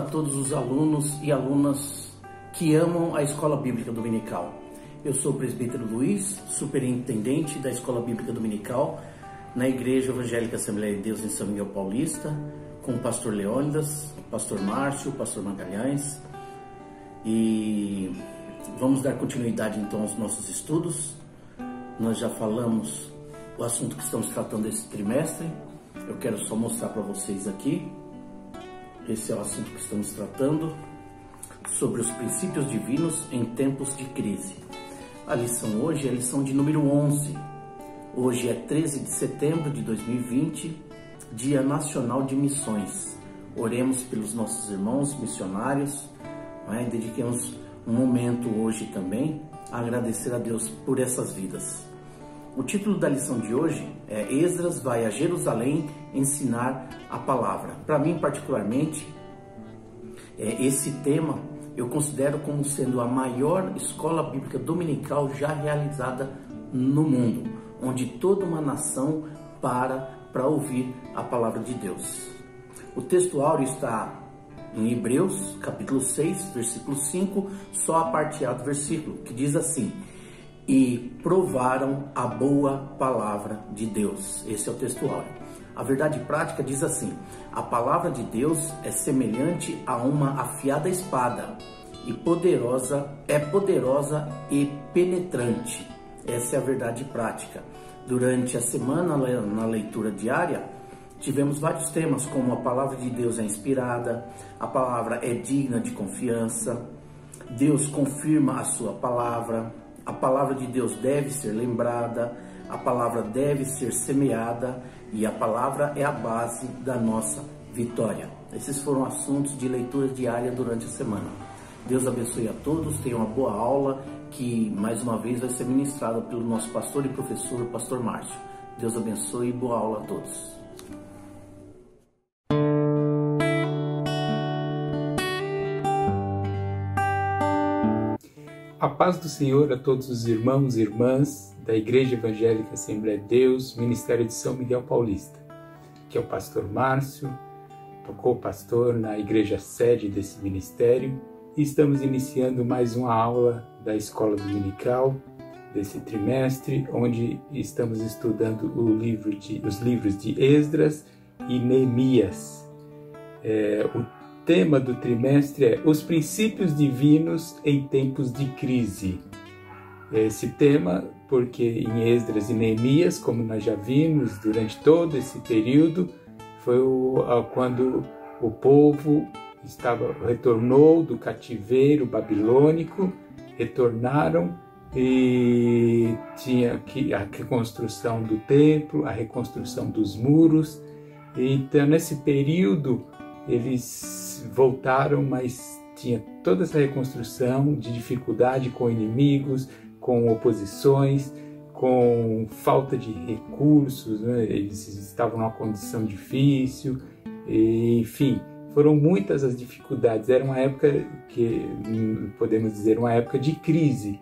todos os alunos e alunas que amam a Escola Bíblica Dominical. Eu sou o presbítero Luiz, superintendente da Escola Bíblica Dominical na Igreja Evangélica Assembleia de Deus em São Miguel Paulista, com o pastor Leônidas, o pastor Márcio, o pastor Magalhães. E vamos dar continuidade então aos nossos estudos. Nós já falamos o assunto que estamos tratando esse trimestre. Eu quero só mostrar para vocês aqui. Esse é o assunto que estamos tratando, sobre os princípios divinos em tempos de crise. A lição hoje é a lição de número 11. Hoje é 13 de setembro de 2020, Dia Nacional de Missões. Oremos pelos nossos irmãos missionários, né? Dediquemos um momento hoje também a agradecer a Deus por essas vidas. O título da lição de hoje é Esdras vai a Jerusalém ensinar a palavra. Para mim, particularmente, esse tema eu considero como sendo a maior escola bíblica dominical já realizada no mundo, onde toda uma nação para ouvir a palavra de Deus. O texto áureo está em Hebreus, capítulo 6, versículo 5, só a parte A do versículo, que diz assim: e provaram a boa palavra de Deus. Esse é o texto áureo. A verdade prática diz assim: a palavra de Deus é semelhante a uma afiada espada e poderosa e penetrante. Essa é a verdade prática. Durante a semana, na leitura diária, tivemos vários temas, como a palavra de Deus é inspirada, a palavra é digna de confiança, Deus confirma a sua palavra, a palavra de Deus deve ser lembrada, a palavra deve ser semeada e a palavra é a base da nossa vitória. Esses foram assuntos de leitura diária durante a semana. Deus abençoe a todos, tenham uma boa aula que mais uma vez vai ser ministrada pelo nosso pastor e professor, pastor Márcio. Deus abençoe e boa aula a todos. A paz do Senhor a todos os irmãos e irmãs da Igreja Evangélica Assembleia de Deus, Ministério de São Miguel Paulista. Aqui é o pastor Márcio, co-pastor na igreja sede desse ministério, e estamos iniciando mais uma aula da Escola Dominical desse trimestre, onde estamos estudando os livros de Esdras e Neemias. O tema do trimestre é os princípios divinos em tempos de crise. Esse tema, porque em Esdras e Neemias, como nós já vimos durante todo esse período, foi quando o povo retornou do cativeiro babilônico, retornaram e tinha a reconstrução do templo, a reconstrução dos muros. Então, nesse período, eles voltaram, mas tinha toda essa reconstrução de dificuldade com inimigos, com oposições, com falta de recursos, né? Eles estavam numa condição difícil, enfim, foram muitas as dificuldades. Era uma época que, podemos dizer, uma época de crise.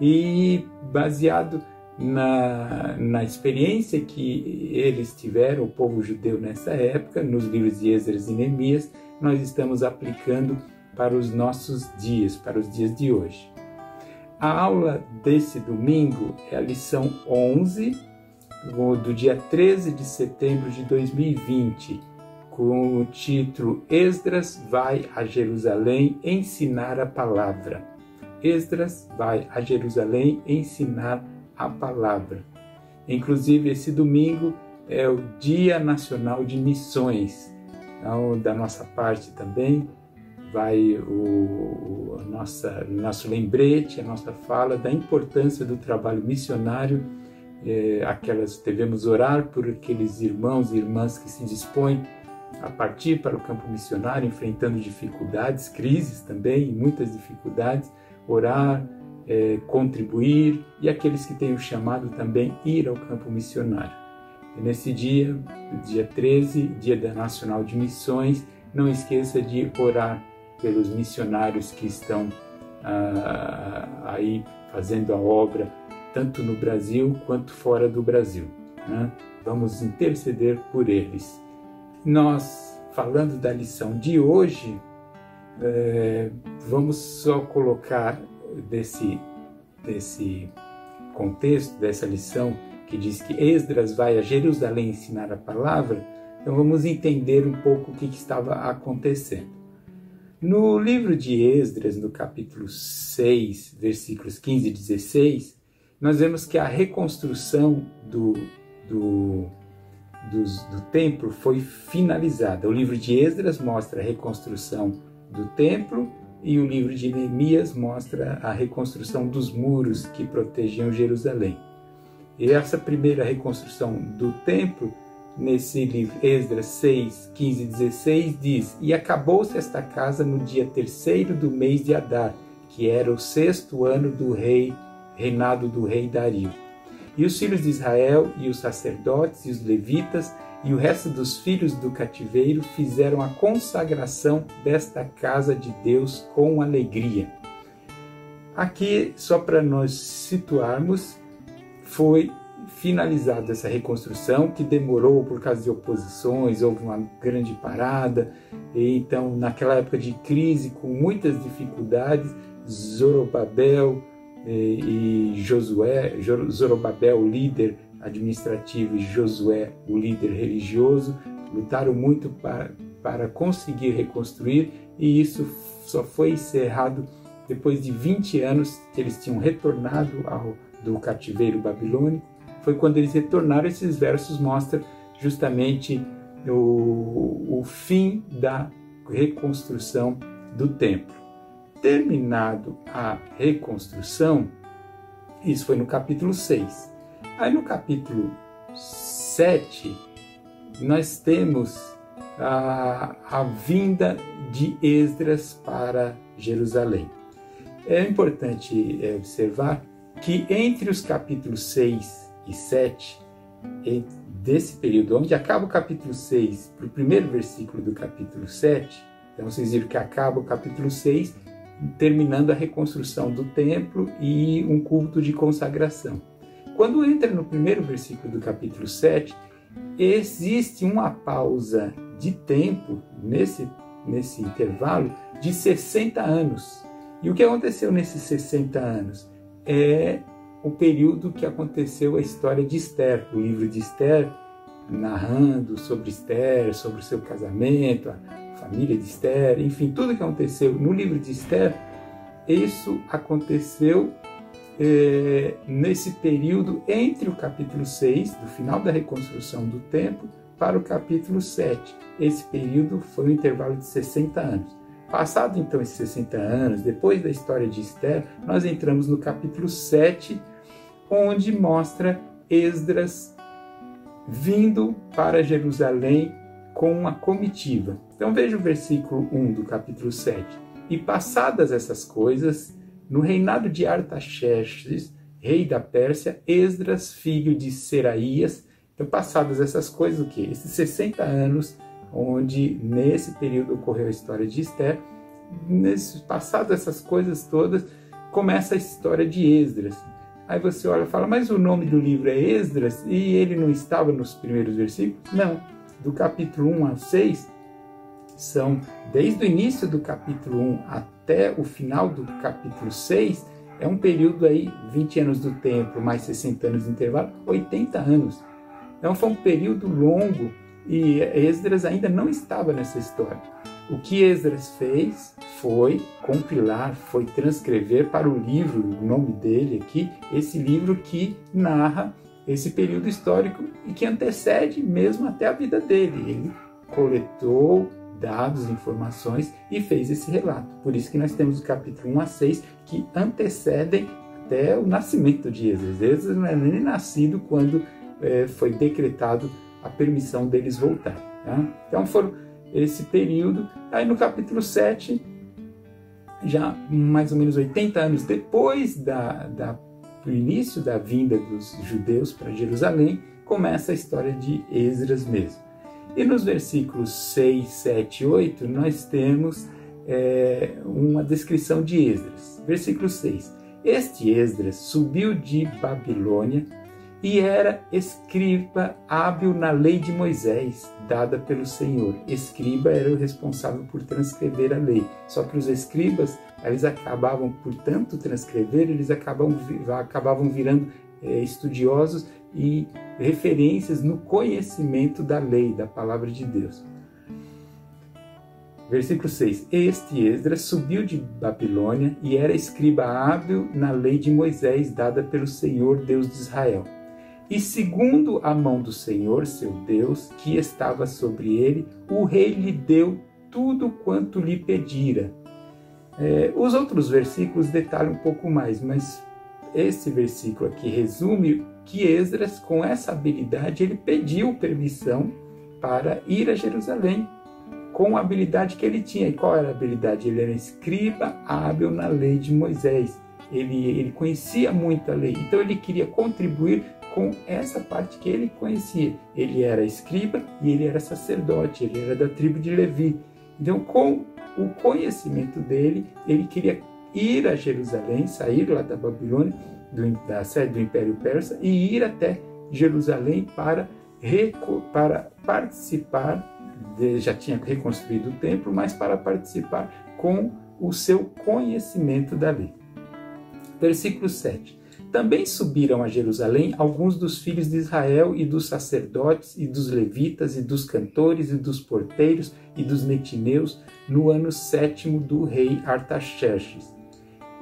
E baseado na experiência que eles tiveram, o povo judeu nessa época, nos livros de Esdras e Neemias, nós estamos aplicando para os nossos dias, para os dias de hoje. A aula desse domingo é a lição 11, do dia 13 de setembro de 2020, com o título Esdras vai a Jerusalém ensinar a palavra. Esdras vai a Jerusalém ensinar a palavra. Inclusive, esse domingo é o Dia Nacional de Missões. Então, da nossa parte também, vai o nosso lembrete, a nossa fala da importância do trabalho missionário. Devemos orar por aqueles irmãos e irmãs que se dispõem a partir para o campo missionário, enfrentando dificuldades, crises também, muitas dificuldades, orar, contribuir, e aqueles que têm o chamado também ir ao campo missionário. E nesse dia 13, Dia Nacional de Missões, não esqueça de orar pelos missionários que estão aí fazendo a obra, tanto no Brasil quanto fora do Brasil, né? Vamos interceder por eles. Nós, falando da lição de hoje, vamos só colocar desse contexto, dessa lição, que diz que Esdras vai a Jerusalém ensinar a palavra. Então vamos entender um pouco o que estava acontecendo. No livro de Esdras, no capítulo 6, versículos 15 e 16, nós vemos que a reconstrução do templo foi finalizada. O livro de Esdras mostra a reconstrução do templo e o livro de Neemias mostra a reconstrução dos muros que protegiam Jerusalém. E essa primeira reconstrução do templo, nesse livro, Esdras 6, 15 e 16, diz: E acabou-se esta casa no dia 3º do mês de Adar, que era o 6º ano do reinado do rei Dario. E os filhos de Israel, e os sacerdotes, e os levitas, e o resto dos filhos do cativeiro fizeram a consagração desta casa de Deus com alegria. Aqui, só para nós situarmos, foi finalizada essa reconstrução, que demorou por causa de oposições, houve uma grande parada, e então naquela época de crise, com muitas dificuldades, Zorobabel e Josué, Zorobabel, o líder administrativo, e Josué, o líder religioso, lutaram muito para conseguir reconstruir, e isso só foi encerrado depois de 20 anos que eles tinham retornado do cativeiro babilônico. Foi quando eles retornaram. Esses versos mostram justamente o fim da reconstrução do templo. Terminado a reconstrução, isso foi no capítulo 6. Aí no capítulo 7, nós temos a vinda de Esdras para Jerusalém. É importante observar que entre os capítulos 6 e 7, desse período, onde acaba o capítulo 6, para o primeiro versículo do capítulo 7, então vocês viram que acaba o capítulo 6, terminando a reconstrução do templo e um culto de consagração. Quando entra no primeiro versículo do capítulo 7, existe uma pausa de tempo, nesse intervalo, de 60 anos. E o que aconteceu nesses 60 anos? É o período que aconteceu a história de Esther, o livro de Esther, narrando sobre Esther, sobre o seu casamento, a família de Esther, enfim, tudo que aconteceu no livro de Esther, isso aconteceu nesse período entre o capítulo 6, do final da reconstrução do templo, para o capítulo 7. Esse período foi um intervalo de 60 anos. Passado então esses 60 anos, depois da história de Esther, nós entramos no capítulo 7, onde mostra Esdras vindo para Jerusalém com uma comitiva. Então veja o versículo 1 do capítulo 7. E passadas essas coisas, no reinado de Artaxerxes, rei da Pérsia, Esdras, filho de Seraías. Então passadas essas coisas, o quê? Esses 60 anos, onde nesse período ocorreu a história de Esther, passadas essas coisas todas, começa a história de Esdras. Aí você olha e fala, mas o nome do livro é Esdras e ele não estava nos primeiros versículos? Não, do capítulo 1 a 6, são desde o início do capítulo 1 até o final do capítulo 6, é um período aí, 20 anos do templo, mais 60 anos de intervalo, 80 anos. Então foi um período longo e Esdras ainda não estava nessa história. O que Esdras fez foi compilar, foi transcrever para o livro, o nome dele aqui, esse livro que narra esse período histórico e que antecede mesmo até a vida dele. Ele coletou dados, informações e fez esse relato. Por isso que nós temos o capítulo 1 a 6 que antecedem até o nascimento de Esdras. Esdras não era nem nascido quando foi decretado a permissão deles voltar. Tá? Então foram esse período. Aí no capítulo 7, já mais ou menos 80 anos depois do início da vinda dos judeus para Jerusalém, começa a história de Esdras mesmo. E nos versículos 6, 7 e 8, nós temos uma descrição de Esdras. Versículo 6. Este Esdras subiu de Babilônia e era escriba hábil na lei de Moisés, dada pelo Senhor. Escriba era o responsável por transcrever a lei. Só que os escribas, eles acabavam, por tanto transcrever, eles acabavam virando estudiosos e referências no conhecimento da lei, da palavra de Deus. Versículo 6. Este Esdras subiu de Babilônia e era escriba hábil na lei de Moisés, dada pelo Senhor, Deus de Israel. E segundo a mão do Senhor, seu Deus, que estava sobre ele, o rei lhe deu tudo quanto lhe pedira. Os outros versículos detalham um pouco mais, mas esse versículo aqui resume que Esdras, com essa habilidade, ele pediu permissão para ir a Jerusalém, com a habilidade que ele tinha. E qual era a habilidade? Ele era escriba hábil na lei de Moisés. Ele conhecia muito a lei, então ele queria contribuir com essa parte que ele conhecia. Ele era escriba e ele era sacerdote, ele era da tribo de Levi. Então, com o conhecimento dele, ele queria ir a Jerusalém, sair lá da Babilônia, da sede do Império Persa, e ir até Jerusalém para participar, já tinha reconstruído o templo, mas para participar com o seu conhecimento da lei. Versículo 7. Também subiram a Jerusalém alguns dos filhos de Israel e dos sacerdotes e dos levitas e dos cantores e dos porteiros e dos netineus no ano 7º do rei Artaxerxes.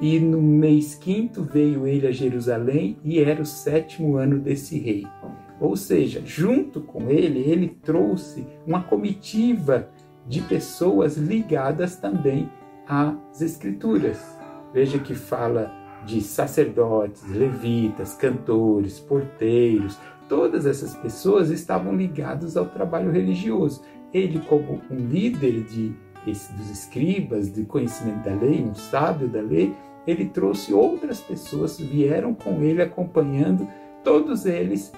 E no mês 5º veio ele a Jerusalém e era o 7º ano desse rei. Ou seja, junto com ele trouxe uma comitiva de pessoas ligadas também às Escrituras. Veja que fala de sacerdotes, levitas, cantores, porteiros. Todas essas pessoas estavam ligadas ao trabalho religioso. Ele, como um líder dos escribas, de conhecimento da lei, um sábio da lei, ele trouxe outras pessoas, vieram com ele acompanhando, todos eles,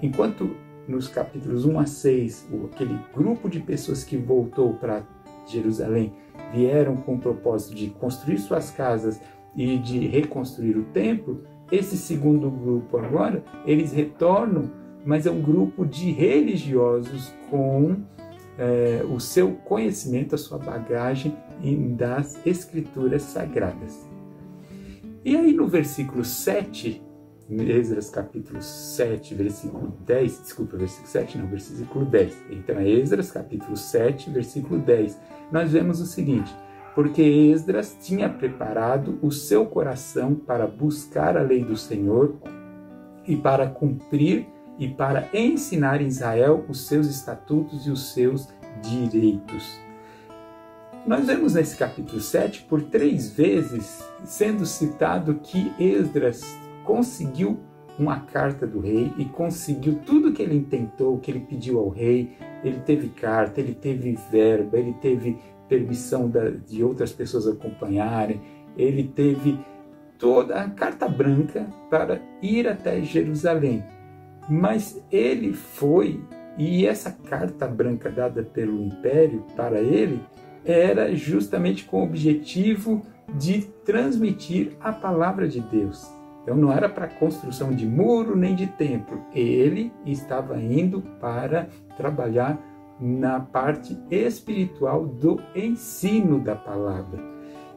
enquanto nos capítulos 1 a 6, aquele grupo de pessoas que voltou para Jerusalém vieram com o propósito de construir suas casas e de reconstruir o templo, esse segundo grupo agora, eles retornam, mas é um grupo de religiosos com o seu conhecimento, a sua bagagem das Escrituras Sagradas. E aí no versículo 7, Esdras capítulo 7, versículo 10, versículo 7 não, versículo 10. Então é Esdras capítulo 7, versículo 10. Nós vemos o seguinte: porque Esdras tinha preparado o seu coração para buscar a lei do Senhor e para cumprir e para ensinar em Israel os seus estatutos e os seus direitos. Nós vemos nesse capítulo 7, por 3 vezes, sendo citado que Esdras conseguiu uma carta do rei e conseguiu tudo que ele intentou, que ele pediu ao rei. Ele teve carta, ele teve verba, ele teve permissão de outras pessoas acompanharem, ele teve toda a carta branca para ir até Jerusalém. Mas ele foi, e essa carta branca dada pelo império para ele era justamente com o objetivo de transmitir a palavra de Deus. Então não era para construção de muro nem de templo. Ele estava indo para trabalhar na parte espiritual do ensino da palavra.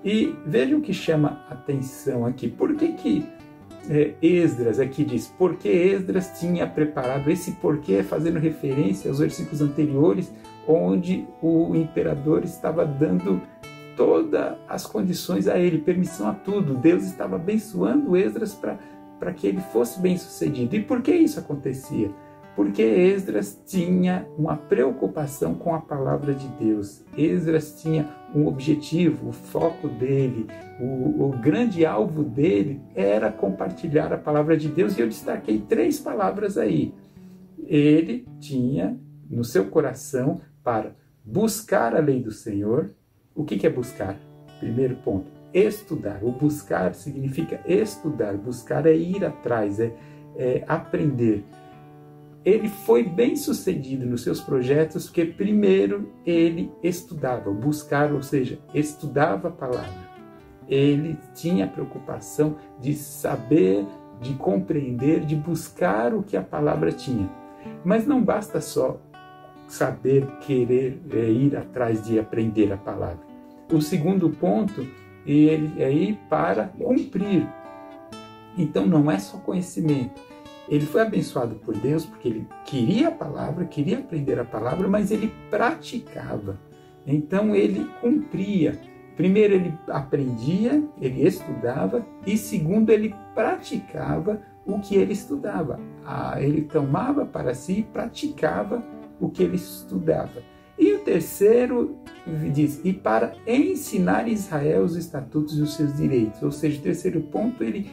E vejam que chama atenção aqui. Por que Esdras aqui diz? Porque Esdras tinha preparado, esse porquê fazendo referência aos versículos anteriores, onde o imperador estava dando todas as condições a ele, permissão a tudo. Deus estava abençoando Esdras para que ele fosse bem sucedido. E por que isso acontecia? Porque Esdras tinha uma preocupação com a palavra de Deus. Esdras tinha um objetivo, o foco dele, o grande alvo dele era compartilhar a palavra de Deus. E eu destaquei 3 palavras aí. Ele tinha no seu coração para buscar a lei do Senhor. O que é buscar? Primeiro ponto, estudar. O buscar significa estudar. Buscar é ir atrás, é aprender. Ele foi bem sucedido nos seus projetos porque primeiro ele estudava, buscar, ou seja, estudava a palavra. Ele tinha a preocupação de saber de compreender, de buscar o que a palavra tinha. Mas não basta só saber, querer ir atrás de aprender a palavra. O segundo ponto é ir para cumprir. Então não é só conhecimento. Ele foi abençoado por Deus porque ele queria a palavra, queria aprender a palavra, mas ele praticava. Então ele cumpria. Primeiro ele aprendia, ele estudava, e segundo ele praticava o que ele estudava. Ele tomava para si e praticava o que ele estudava. E o terceiro diz, e para ensinar Israel os estatutos e os seus direitos. Ou seja, o terceiro ponto, ele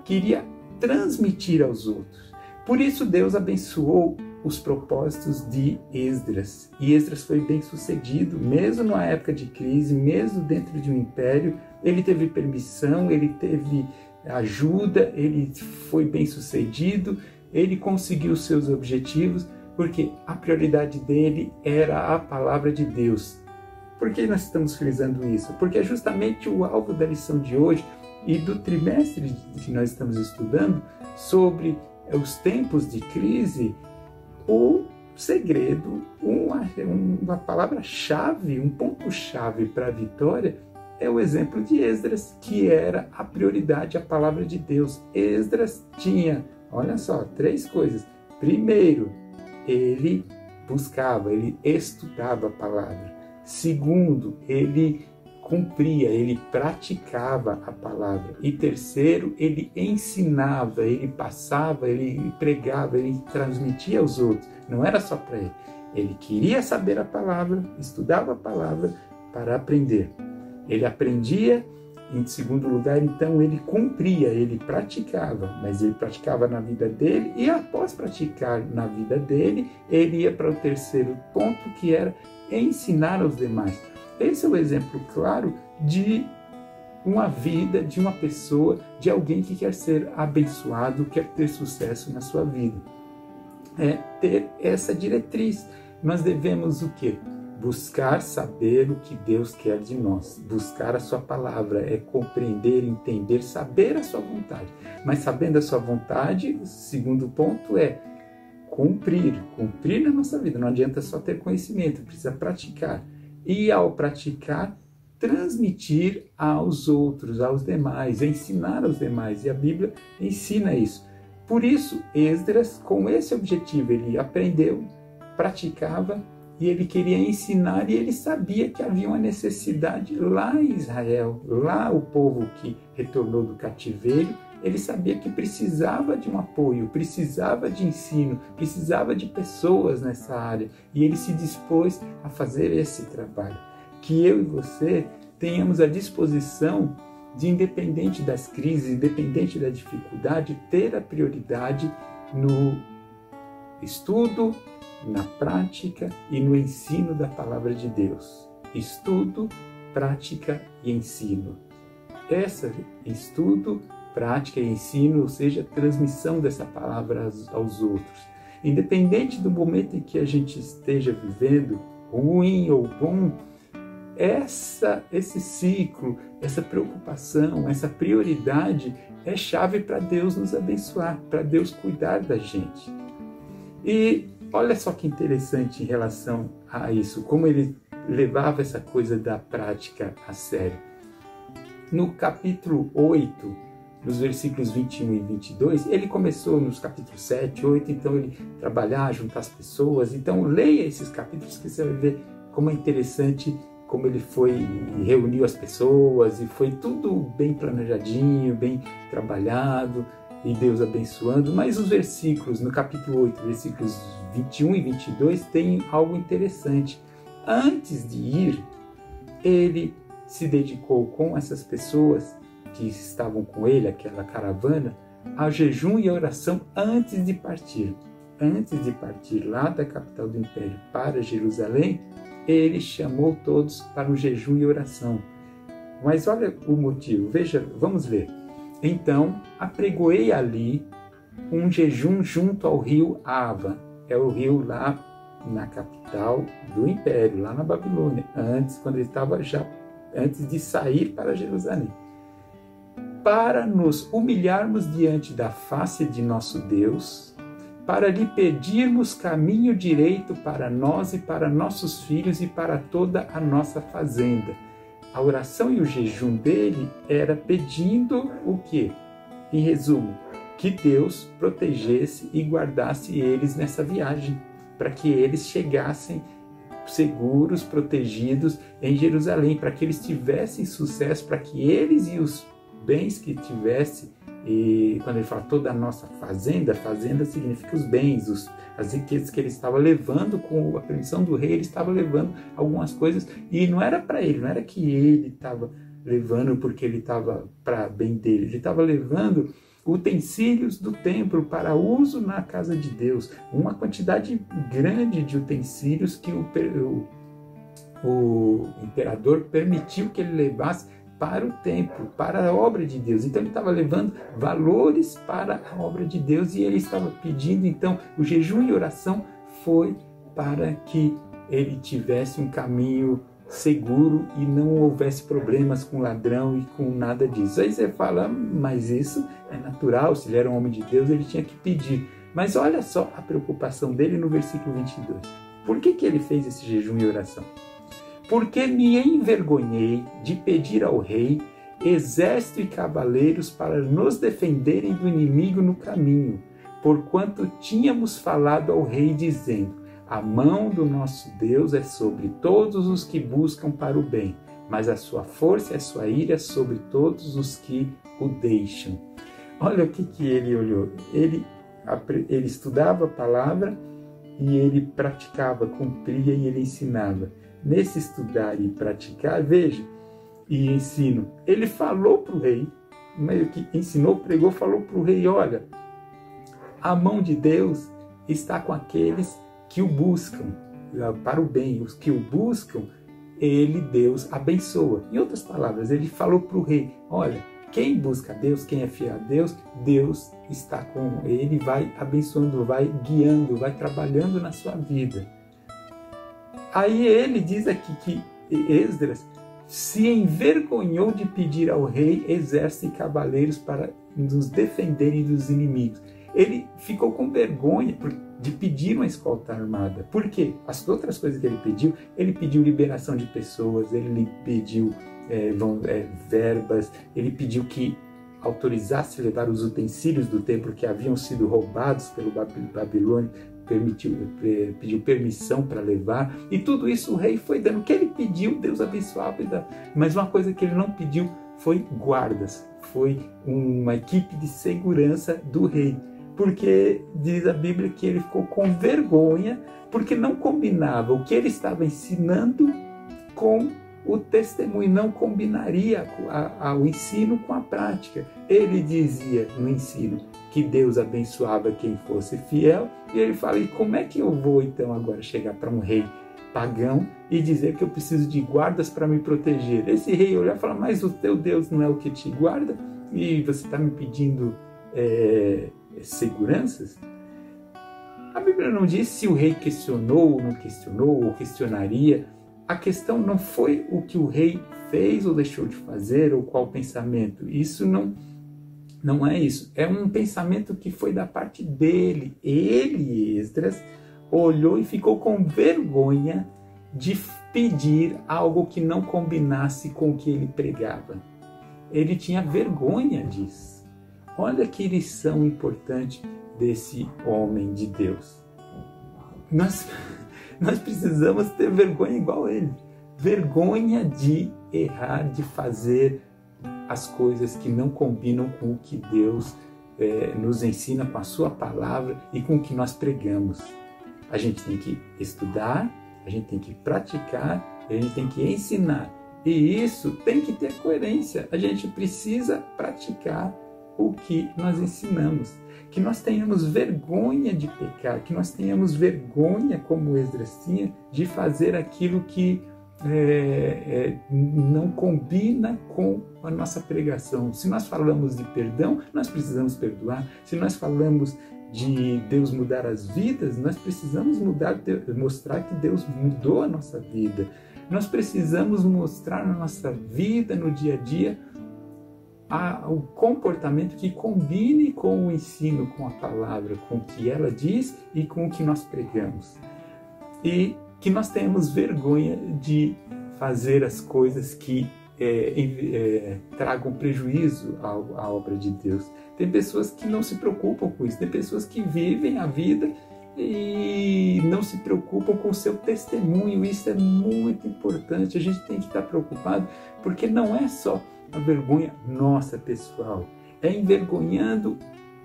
queria transmitir aos outros. Por isso Deus abençoou os propósitos de Esdras. E Esdras foi bem sucedido, mesmo na época de crise, mesmo dentro de um império. Ele teve permissão, ele teve ajuda, ele foi bem sucedido, ele conseguiu os seus objetivos, porque a prioridade dele era a palavra de Deus. Por que nós estamos frisando isso? Porque é justamente o alvo da lição de hoje e do trimestre que nós estamos estudando sobre os tempos de crise. O segredo, uma palavra-chave, um ponto-chave para a vitória é o exemplo de Esdras, que era a prioridade, a palavra de Deus. Esdras tinha, olha só, 3 coisas. Primeiro, ele buscava, ele estudava a palavra. Segundo, ele cumpria, ele praticava a palavra. E terceiro, ele ensinava, ele passava, ele pregava, ele transmitia aos outros. Não era só para ele. Ele queria saber a palavra, estudava a palavra para aprender. Ele aprendia, em segundo lugar, então ele cumpria, ele praticava, mas ele praticava na vida dele e após praticar na vida dele, ele ia para o terceiro ponto, que era ensinar aos demais. Esse é o exemplo claro de uma vida, de uma pessoa, de alguém que quer ser abençoado, quer ter sucesso na sua vida. É ter essa diretriz. Nós devemos o quê? Buscar saber o que Deus quer de nós. Buscar a sua palavra é compreender, entender, saber a sua vontade. Mas sabendo a sua vontade, o segundo ponto é cumprir. Cumprir na nossa vida. Não adianta só ter conhecimento, precisa praticar. E ao praticar, transmitir aos outros, aos demais, ensinar aos demais. E a Bíblia ensina isso. Por isso, Esdras, com esse objetivo, ele aprendeu, praticava e ele queria ensinar, e ele sabia que havia uma necessidade lá em Israel, lá o povo que retornou do cativeiro, ele sabia que precisava de um apoio, precisava de ensino, precisava de pessoas nessa área, e ele se dispôs a fazer esse trabalho. Que eu e você tenhamos a disposição de, independente das crises, independente da dificuldade, ter a prioridade no estudo, na prática e no ensino da palavra de Deus. Estudo, prática e ensino. Estudo, prática e ensino, ou seja, transmissão dessa palavra aos outros. Independente do momento em que a gente esteja vivendo, ruim ou bom, esse ciclo, essa preocupação, essa prioridade é chave para Deus nos abençoar, para Deus cuidar da gente. E olha só que interessante em relação a isso, como ele levava essa coisa da prática a sério. No capítulo 8, nos versículos 21 e 22, ele começou nos capítulos 7, 8, então ele trabalhar, juntar as pessoas. Então leia esses capítulos que você vai ver como é interessante, como ele reuniu as pessoas e foi tudo bem planejadinho, bem trabalhado, e Deus abençoando. Mas os versículos, no capítulo 8, versículos 21 e 22, tem algo interessante. Antes de ir, ele se dedicou com essas pessoas que estavam com ele, aquela caravana, ao jejum e à oração antes de partir. Antes de partir lá da capital do império para Jerusalém, ele chamou todos para o jejum e oração. Mas olha o motivo, veja, vamos ver. Então, apregoei ali um jejum junto ao rio Ava. É o rio lá na capital do império, lá na Babilônia, antes de sair para Jerusalém. para nos humilharmos diante da face de nosso Deus, para lhe pedirmos caminho direito para nós e para nossos filhos e para toda a nossa fazenda. A oração e o jejum dele era pedindo o quê? Em resumo, que Deus protegesse e guardasse eles nessa viagem, para que eles chegassem seguros, protegidos em Jerusalém, para que eles tivessem sucesso, para que eles e os bens que tivessem, e quando ele fala toda a nossa fazenda, fazenda significa os bens, as riquezas que ele estava levando, com a permissão do rei, ele estava levando algumas coisas, e não era para ele, não era que ele estava levando porque ele estava para bem dele, ele estava levando utensílios do templo para uso na casa de Deus, uma quantidade grande de utensílios que o imperador permitiu que ele levasse para o templo, para a obra de Deus. Então ele estava levando valores para a obra de Deus e ele estava pedindo, então, o jejum e oração foi para que ele tivesse um caminho seguro e não houvesse problemas com ladrão e com nada disso. Aí você fala, mas isso é natural, se ele era um homem de Deus, ele tinha que pedir. Mas olha só a preocupação dele no versículo 22. Por que ele fez esse jejum e oração? Porque me envergonhei de pedir ao rei exército e cavaleiros para nos defenderem do inimigo no caminho, porquanto tínhamos falado ao rei dizendo: a mão do nosso Deus é sobre todos os que buscam para o bem, mas a sua força e a sua ira sobre todos os que o deixam. Olha o que ele olhou. Ele estudava a palavra e ele praticava, cumpria e ele ensinava. Nesse estudar e praticar, veja, e ensino, ele falou para o rei, meio que ensinou, pregou, falou para o rei, olha, a mão de Deus está com aqueles que o buscam para o bem, os que o buscam, Deus abençoa. Em outras palavras, ele falou para o rei, olha, quem busca a Deus, quem é fiel a Deus, Deus está com ele, vai abençoando, vai guiando, vai trabalhando na sua vida. Aí ele diz aqui que Esdras se envergonhou de pedir ao rei exército e cavaleiros para nos defenderem dos inimigos. Ele ficou com vergonha de pedir uma escolta armada. Por quê? As outras coisas que ele pediu liberação de pessoas, ele pediu verbas, ele pediu que autorizasse levar os utensílios do templo que haviam sido roubados pelo Babilônia, pediu permissão para levar, e tudo isso o rei foi dando. O que ele pediu, Deus abençoava e dava. Mas uma coisa que ele não pediu foi guardas, foi uma equipe de segurança do rei, porque diz a Bíblia que ele ficou com vergonha, porque não combinava o que ele estava ensinando com o testemunho, não combinaria o ensino com a prática. Ele dizia no ensino que Deus abençoava quem fosse fiel, e ele fala, e como é que eu vou então agora chegar para um rei pagão e dizer que eu preciso de guardas para me proteger? Esse rei olhar e falar, mas o teu Deus não é o que te guarda? E você está me pedindo seguranças? A Bíblia não diz se o rei questionou ou não questionou, ou questionaria. A questão não foi o que o rei fez ou deixou de fazer, ou qual pensamento. Isso não é isso. É um pensamento que foi da parte dele. Ele, Esdras, olhou e ficou com vergonha de pedir algo que não combinasse com o que ele pregava. Ele tinha vergonha disso. Olha que lição importante desse homem de Deus. Nós precisamos ter vergonha igual ele. Vergonha de errar, de fazer as coisas que não combinam com o que Deus nos ensina, com a sua palavra e com o que nós pregamos. A gente tem que estudar, a gente tem que praticar, a gente tem que ensinar. E isso tem que ter coerência. A gente precisa praticar o que nós ensinamos. Que nós tenhamos vergonha de pecar, que nós tenhamos vergonha, como Esdras tinha, de fazer aquilo que não combina com a nossa pregação. Se nós falamos de perdão, nós precisamos perdoar. Se nós falamos de Deus mudar as vidas, nós precisamos mostrar que Deus mudou a nossa vida. Nós precisamos mostrar na nossa vida, no dia a dia, o comportamento que combine com o ensino, com a palavra, com o que ela diz e com o que nós pregamos. E que nós tenhamos vergonha de fazer as coisas que tragam prejuízo à obra de Deus. Tem pessoas que não se preocupam com isso, tem pessoas que vivem a vida e não se preocupam com o seu testemunho. Isso é muito importante, a gente tem que estar preocupado, porque não é só a vergonha nossa pessoal, é envergonhando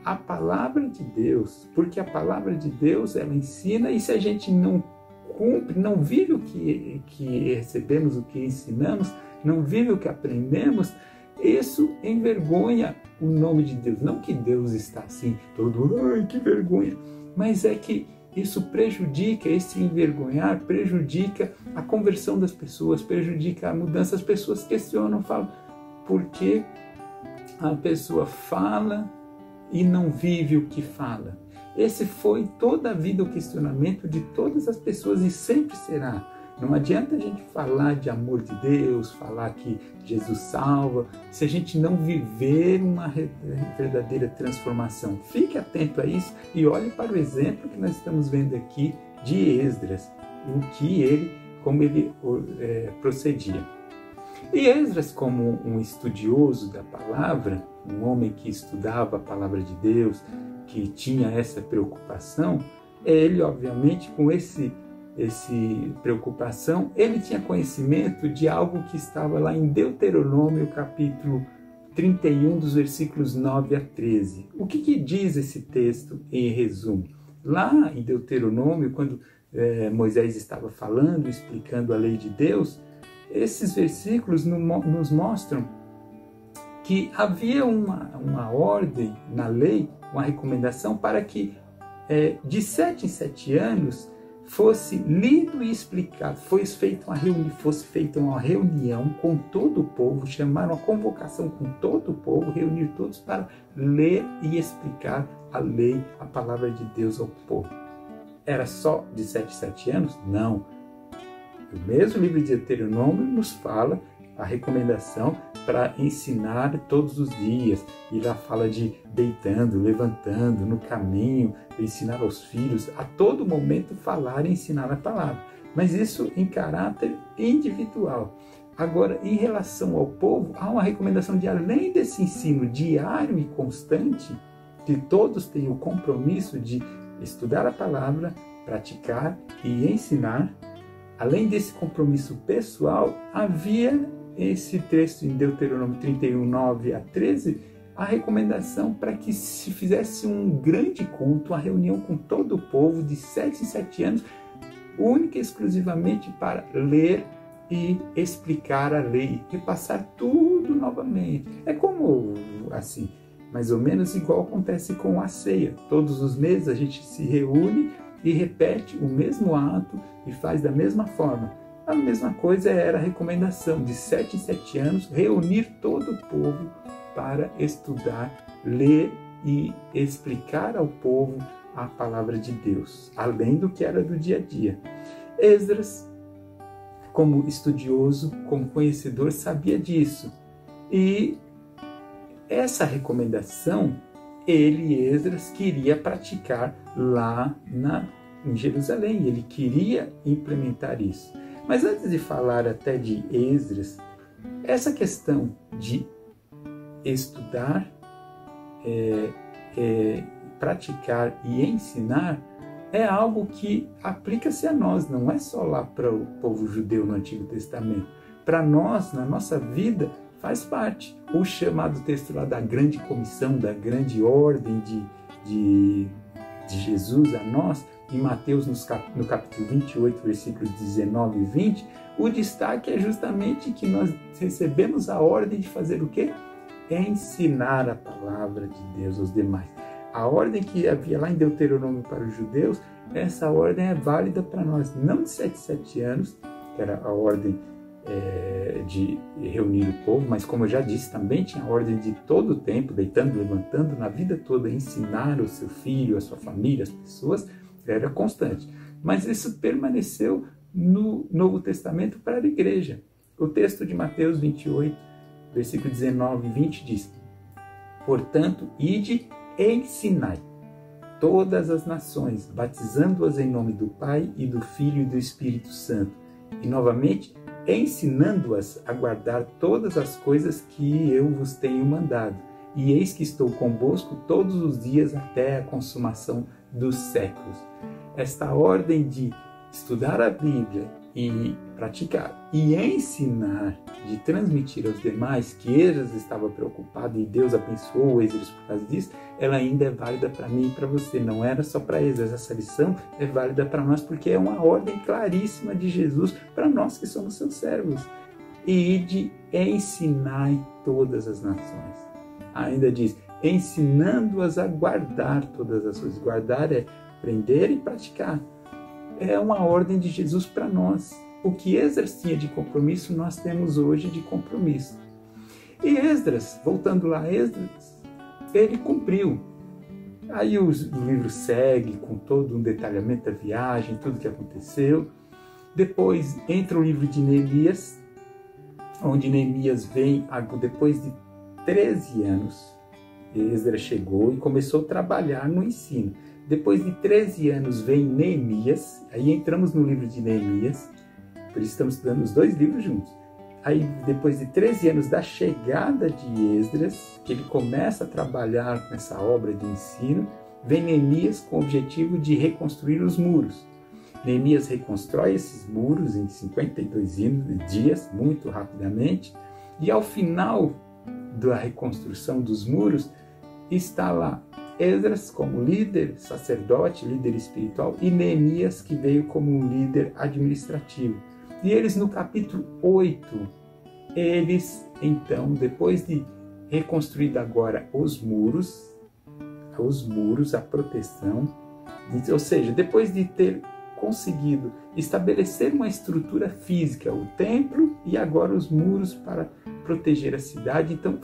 a palavra de Deus, porque a palavra de Deus, ela ensina, e se a gente não cumpre, não vive o que recebemos, o que ensinamos, não vive o que aprendemos, isso envergonha o nome de Deus. Não que Deus está assim, todo, ai, que vergonha, mas é que isso prejudica, esse envergonhar prejudica a conversão das pessoas, prejudica a mudança. As pessoas questionam, falam, por que a pessoa fala e não vive o que fala? Esse foi toda a vida o questionamento de todas as pessoas e sempre será. Não adianta a gente falar de amor de Deus, falar que Jesus salva, se a gente não viver uma verdadeira transformação. Fique atento a isso e olhe para o exemplo que nós estamos vendo aqui de Esdras, como ele procedia. E Esdras, como um estudioso da palavra, um homem que estudava a palavra de Deus, que tinha essa preocupação, ele, obviamente, com essa preocupação, ele tinha conhecimento de algo que estava lá em Deuteronômio, capítulo 31, dos versículos 9 a 13. O que diz esse texto em resumo? Lá em Deuteronômio, quando Moisés estava falando, explicando a lei de Deus, esses versículos nos mostram que havia uma ordem na lei, uma recomendação para que de 7 em 7 anos fosse lido e explicado, fosse feita uma reunião com todo o povo, chamaram a convocação com todo o povo, reunir todos para ler e explicar a lei, a palavra de Deus ao povo. Era só de 7 em 7 anos? Não. O mesmo livro de Deuteronômio nos fala a recomendação para ensinar todos os dias. E lá fala de deitando, levantando, no caminho, ensinar aos filhos, a todo momento falar e ensinar a palavra. Mas isso em caráter individual. Agora, em relação ao povo, há uma recomendação de, além desse ensino diário e constante, que todos tenham o compromisso de estudar a palavra, praticar e ensinar. Além desse compromisso pessoal, havia esse texto em Deuteronômio 31, 9 a 13, a recomendação para que se fizesse um grande culto, uma reunião com todo o povo de 7 em 7 anos, única e exclusivamente para ler e explicar a lei, repassar tudo novamente. É como, assim, mais ou menos igual acontece com a ceia. Todos os meses a gente se reúne e repete o mesmo ato e faz da mesma forma. A mesma coisa era a recomendação de 7 em 7 anos, reunir todo o povo para estudar, ler e explicar ao povo a palavra de Deus, além do que era do dia a dia. Esdras, como estudioso, como conhecedor, sabia disso. E essa recomendação, Esdras, queria praticar lá em Jerusalém. Ele queria implementar isso. Mas antes de falar até de Esdras, essa questão de estudar, praticar e ensinar é algo que aplica-se a nós, não é só lá para o povo judeu no Antigo Testamento. Para nós, na nossa vida, faz parte. O chamado texto lá da grande comissão, da grande ordem de Jesus a nós, em Mateus, no capítulo 28, versículos 19 e 20, o destaque é justamente que nós recebemos a ordem de fazer o quê? Ensinar a palavra de Deus aos demais. A ordem que havia lá em Deuteronômio para os judeus, essa ordem é válida para nós, não de 7 em 7 anos, que era a ordem de reunir o povo, mas como eu já disse, também tinha a ordem de todo o tempo, deitando, levantando, na vida toda, ensinar o seu filho, a sua família, as pessoas, era constante. Mas isso permaneceu no Novo Testamento para a igreja. O texto de Mateus 28, versículo 19 e 20 diz: Portanto, ide e ensinai todas as nações, batizando-as em nome do Pai e do Filho e do Espírito Santo. E novamente, ensinando-as a guardar todas as coisas que eu vos tenho mandado. E eis que estou convosco todos os dias até a consumação dos séculos. Esta ordem de estudar a Bíblia e praticar e ensinar, de transmitir aos demais, que Esdras estava preocupado e Deus abençoou Esdras por causa disso, ela ainda é válida para mim e para você. Não era só para Esdras, essa lição é válida para nós, porque é uma ordem claríssima de Jesus para nós que somos seus servos. E ide ensinai todas as nações. Ainda diz, ensinando-as a guardar todas as coisas. Guardar é aprender e praticar. É uma ordem de Jesus para nós. O que Esdras tinha de compromisso, nós temos hoje de compromisso. E Esdras, voltando lá, Esdras, ele cumpriu. Aí o livro segue com todo um detalhamento da viagem, tudo que aconteceu. Depois entra o livro de Neemias, onde Neemias vem, depois de 13 anos, Esdras chegou e começou a trabalhar no ensino. Depois de 13 anos vem Neemias, aí entramos no livro de Neemias, por isso estamos estudando os dois livros juntos. Aí depois de 13 anos da chegada de Esdras, que ele começa a trabalhar com essa obra de ensino, vem Neemias com o objetivo de reconstruir os muros. Neemias reconstrói esses muros em 52 dias, muito rapidamente, e ao final da reconstrução dos muros, está lá Esdras como líder sacerdote, líder espiritual, e Neemias que veio como um líder administrativo. E eles no capítulo 8, eles então, depois de reconstruído agora os muros, a proteção, ou seja, depois de ter conseguido estabelecer uma estrutura física, o templo e agora os muros para proteger a cidade, então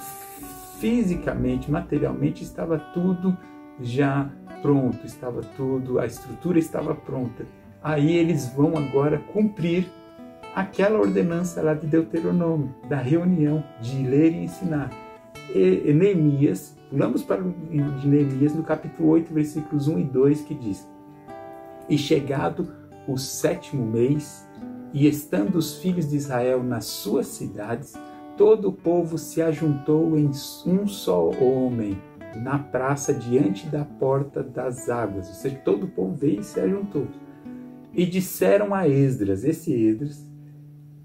fisicamente, materialmente estava tudo já pronto, a estrutura estava pronta. Aí eles vão agora cumprir aquela ordenança lá de Deuteronômio, da reunião de ler e ensinar. E Neemias, vamos para o livro de Neemias no capítulo 8, versículos 1 e 2, que diz: E chegado o 7º mês, e estando os filhos de Israel nas suas cidades, todo o povo se ajuntou em um só homem, na praça diante da porta das águas. Ou seja, todo o povo veio e se ajuntou. E disseram a Esdras, esse Esdras,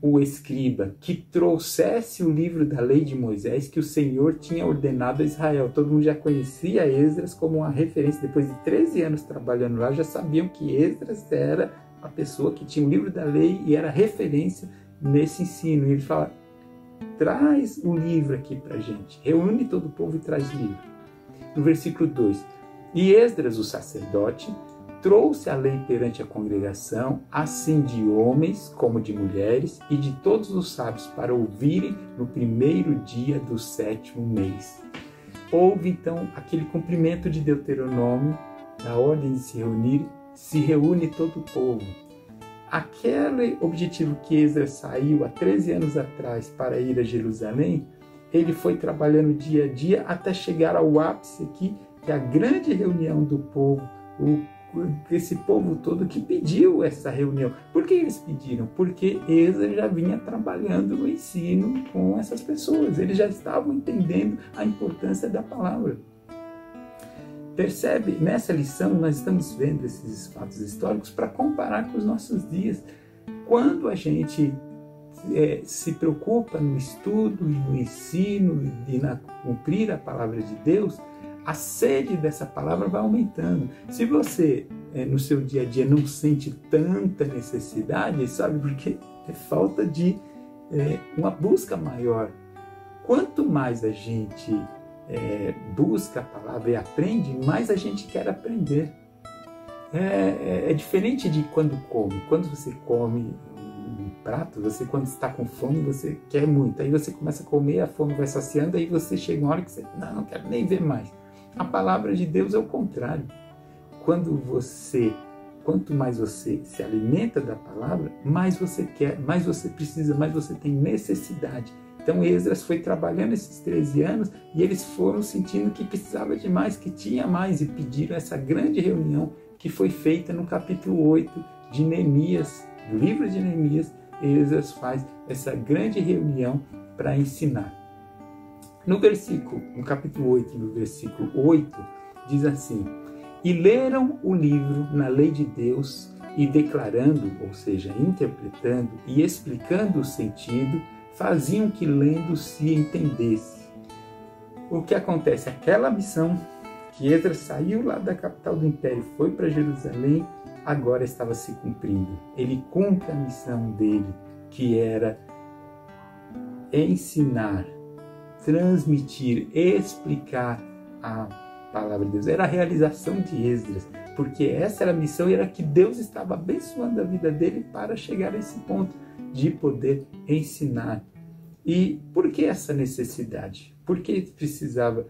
o escriba, que trouxesse o livro da lei de Moisés que o Senhor tinha ordenado a Israel. Todo mundo já conhecia Esdras como uma referência. Depois de 13 anos trabalhando lá, já sabiam que Esdras era a pessoa que tinha o livro da lei e era referência nesse ensino. E ele fala: traz o livro aqui para a gente. Reúne todo o povo e traz o livro. No versículo 2. E Esdras, o sacerdote, trouxe a lei perante a congregação, assim de homens como de mulheres, e de todos os sábios, para ouvirem no primeiro dia do 7º mês. Houve então aquele cumprimento de Deuteronômio, da ordem de se reúne todo o povo. Aquele objetivo que Esdras saiu há 13 anos atrás para ir a Jerusalém, ele foi trabalhando dia a dia até chegar ao ápice aqui, que é a grande reunião do povo, esse povo todo que pediu essa reunião. Por que eles pediram? Porque Esdras já vinha trabalhando no ensino com essas pessoas, eles já estavam entendendo a importância da palavra. Percebe? Nessa lição nós estamos vendo esses fatos históricos para comparar com os nossos dias. Quando a gente se preocupa no estudo e no ensino e na cumprir a palavra de Deus, a sede dessa palavra vai aumentando. Se você no seu dia a dia não sente tanta necessidade, sabe por quê? É falta de uma busca maior. Quanto mais a gente busca a palavra e aprende, mais a gente quer aprender. É diferente de quando come. Quando você come um prato, você quando está com fome, você quer muito. Aí você começa a comer, a fome vai saciando, aí você chega uma hora que você, não quero nem ver mais. A palavra de Deus é o contrário. Quanto mais você se alimenta da palavra, mais você quer, mais você precisa, mais você tem necessidade. Então Esdras foi trabalhando esses 13 anos e eles foram sentindo que precisava de mais, que tinha mais, e pediram essa grande reunião que foi feita no capítulo 8 de Neemias, do livro de Neemias. Esdras faz essa grande reunião para ensinar. No capítulo 8, no versículo 8, diz assim: e leram o livro na lei de Deus e declarando, ou seja, interpretando e explicando o sentido, faziam que lendo se entendesse. O que acontece? Aquela missão que Esdras saiu lá da capital do império, foi para Jerusalém, agora estava se cumprindo. Ele cumpre a missão dele, que era ensinar, transmitir, explicar a palavra de Deus. Era a realização de Esdras, porque essa era a missão e era que Deus estava abençoando a vida dele para chegar a esse ponto de poder ensinar. E por que essa necessidade? Por que precisava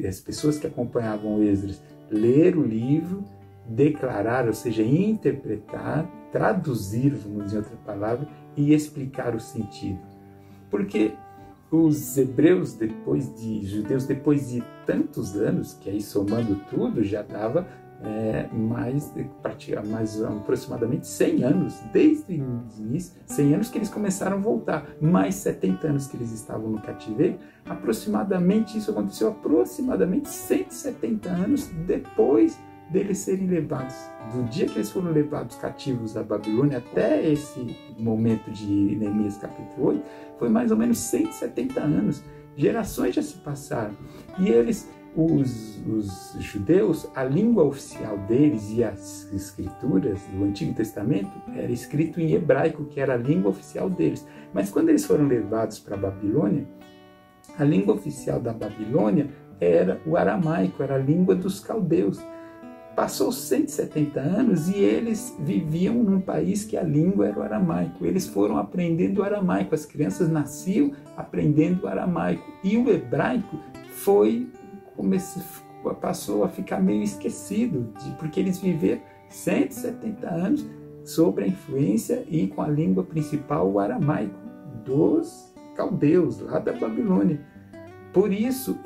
as pessoas que acompanhavam Esdras ler o livro, declarar, ou seja, interpretar, traduzir, vamos dizer outra palavra, e explicar o sentido? Porque os hebreus, judeus, depois de tantos anos, que aí somando tudo, já dava mais aproximadamente 100 anos, desde o início, 100 anos que eles começaram a voltar, mais 70 anos que eles estavam no cativeiro, aproximadamente, isso aconteceu aproximadamente 170 anos depois deles serem levados. Do dia que eles foram levados cativos à Babilônia até esse momento de Neemias capítulo 8, foi mais ou menos 170 anos. Gerações já se passaram. E eles, os judeus, a língua oficial deles e as escrituras do Antigo Testamento era escrito em hebraico, que era a língua oficial deles. Mas quando eles foram levados para a Babilônia, a língua oficial da Babilônia era o aramaico, era a língua dos caldeus. Passou 170 anos e eles viviam num país que a língua era o aramaico. Eles foram aprendendo o aramaico, as crianças nasciam aprendendo o aramaico. E o hebraico passou a ficar meio esquecido, porque eles viveram 170 anos sob a influência e com a língua principal, o aramaico, dos caldeus, lá da Babilônia. Por isso,